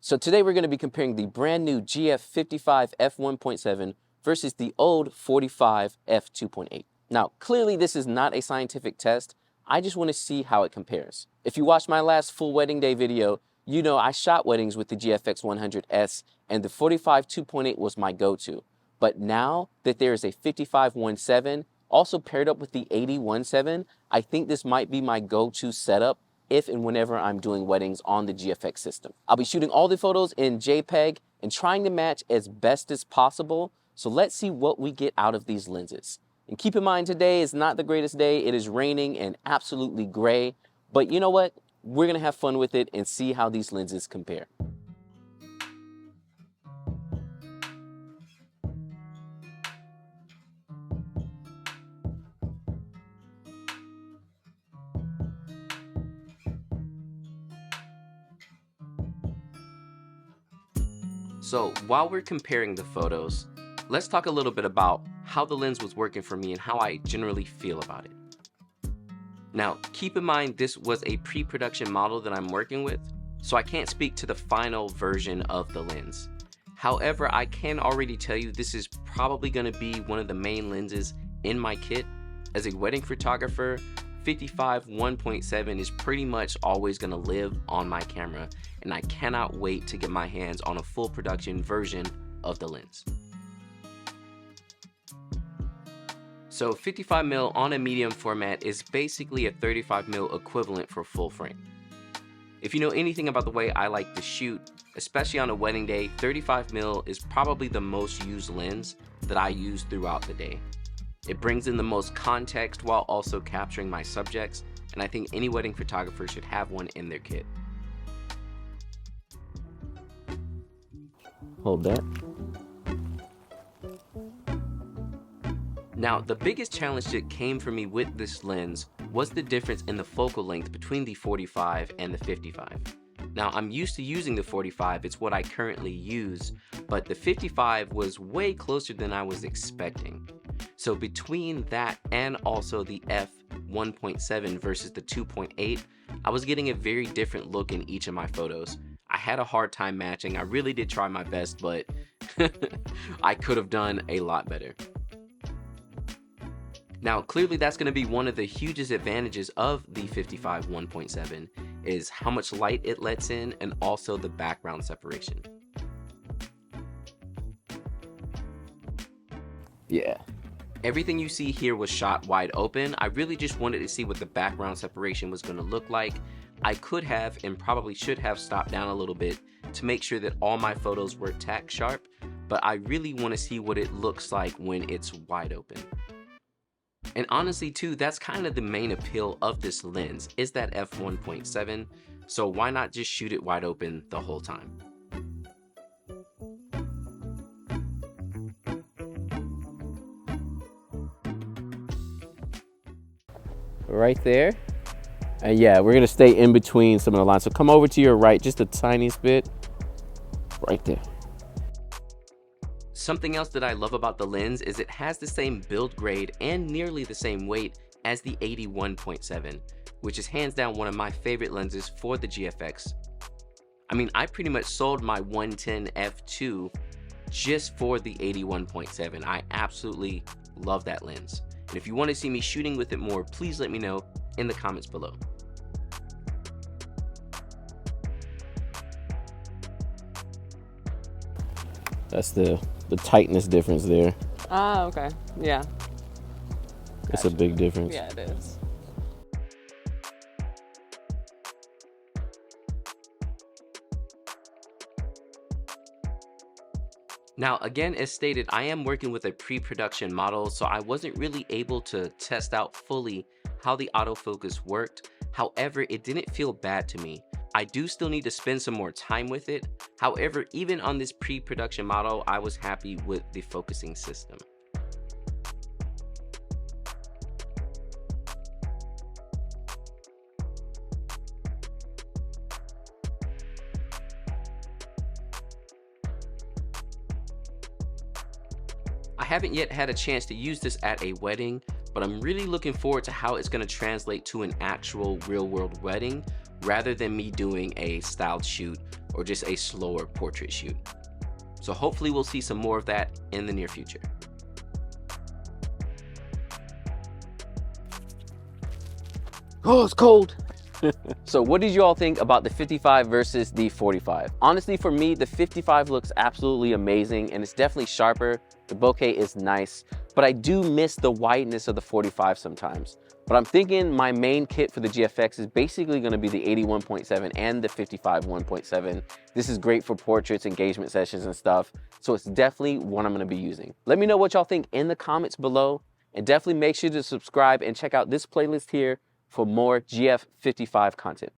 So today we're going to be comparing the brand new GF55 f1.7 versus the old 45 f2.8. Now, clearly this is not a scientific test. I just want to see how it compares. If you watched my last full wedding day video, you know I shot weddings with the GFX 100S and the 45 2.8 was my go-to. But now that there is a 55 1.7 also paired up with the 80 1.7, I think this might be my go-to setup if and whenever I'm doing weddings on the GFX system. I'll be shooting all the photos in JPEG and trying to match as best as possible. So let's see what we get out of these lenses. And keep in mind, today is not the greatest day. It is raining and absolutely gray. But you know what? We're gonna have fun with it and see how these lenses compare. So while we're comparing the photos, let's talk a little bit about how the lens was working for me and how I generally feel about it. Now, keep in mind this was a pre-production model that I'm working with, so I can't speak to the final version of the lens. However, I can already tell you this is probably going to be one of the main lenses in my kit. As a wedding photographer, 55 1.7 is pretty much always going to live on my camera, and I cannot wait to get my hands on a full production version of the lens. So 55mm on a medium format is basically a 35mm equivalent for full frame. If you know anything about the way I like to shoot, especially on a wedding day, 35mm is probably the most used lens that I use throughout the day. It brings in the most context while also capturing my subjects, and I think any wedding photographer should have one in their kit. Hold that. Now, the biggest challenge that came for me with this lens was the difference in the focal length between the 45 and the 55. Now, I'm used to using the 45, it's what I currently use, but the 55 was way closer than I was expecting. So between that and also the f1.7 versus the 2.8, I was getting a very different look in each of my photos. I had a hard time matching. I really did try my best, but I could have done a lot better. Now, clearly that's going to be one of the hugest advantages of the 55 1.7 is how much light it lets in and also the background separation. Yeah. Everything you see here was shot wide open. I really just wanted to see what the background separation was going to look like. I could have and probably should have stopped down a little bit to make sure that all my photos were tack sharp, but I really want to see what it looks like when it's wide open. And honestly too, that's kind of the main appeal of this lens, is that f1.7, so why not just shoot it wide open the whole time? Right there. And yeah, we're gonna stay in between some of the lines. So come over to your right just the tiniest bit. Right there. Something else that I love about the lens is it has the same build grade and nearly the same weight as the 81.7, which is hands down one of my favorite lenses for the GFX. I mean, I pretty much sold my 110 f2 just for the 81.7. I absolutely love that lens. And if you want to see me shooting with it more, please let me know in the comments below. That's the tightness difference there. Ah, okay. Yeah. It's a big difference. Yeah, it is. Now, again, as stated, I am working with a pre-production model, so I wasn't really able to test out fully how the autofocus worked. However, it didn't feel bad to me. I do still need to spend some more time with it. However, even on this pre-production model, I was happy with the focusing system. I haven't yet had a chance to use this at a wedding, but I'm really looking forward to how it's going to translate to an actual real-world wedding rather than me doing a styled shoot or just a slower portrait shoot. So hopefully we'll see some more of that in the near future. Oh, it's cold. So what did you all think about the 55 versus the 45? Honestly, for me, the 55 looks absolutely amazing and it's definitely sharper. The bokeh is nice, but I do miss the whiteness of the 45 sometimes. But I'm thinking my main kit for the GFX is basically gonna be the 81.7 and the 55 1.7. This is great for portraits, engagement sessions and stuff. So it's definitely what I'm gonna be using. Let me know what y'all think in the comments below, and definitely make sure to subscribe and check out this playlist here for more GF55 content.